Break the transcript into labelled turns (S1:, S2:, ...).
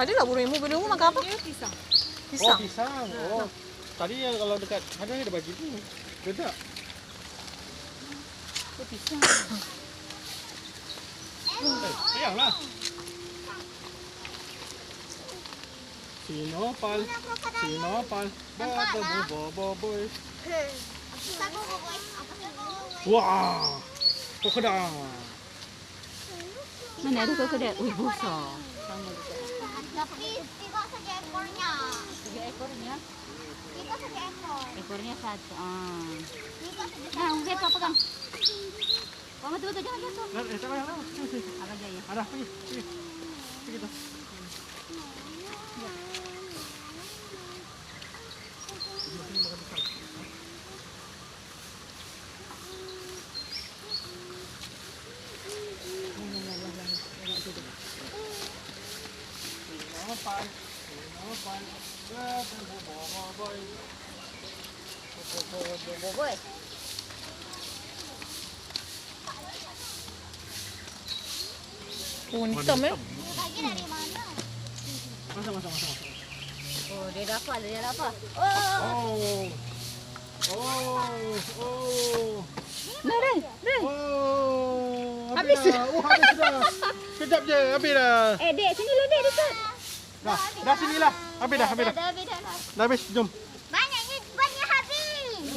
S1: Ada lah burung burung makan apa?
S2: Dia pisang.
S1: Pisang.
S3: Oh, pisang. Oh. Tadi yang kalau dekat sana ada baju tu. Beda.
S2: Dia pisang.
S3: Sayanglah. Sinopal. Sinopal. Boy. Wah. Krokodil.
S2: Mana ada krokodil? Ui, besar. Sama juga.
S4: Tapi tidak saja ekornya.
S2: 3 ekornya.
S4: Tidak saja ekor.
S2: Ekornya 1. Ah.
S4: Tidak saja
S2: Nah, ungkit apa pegang? Mama tuh jangan jatuh.
S3: Tak payah lah.
S2: Apa aja ya?
S3: Ada pergi. Pergi tu. Sinopal. Sinopal. Boy.
S2: Boy.
S1: Pohon hitam eh.
S4: lagi dari mana?
S3: Masa.
S2: Oh, dia dapat.
S3: Oh.
S2: Nah, Ren.
S3: Oh.
S1: Habis
S3: dah. Oh, habis dah. Sekejap je, habis dah.
S2: Dek, sini lu dek dekat.
S3: Dah sinilah. Habis dah.
S4: Dah.
S3: Dah habis, jom.
S4: Banyaknya habis.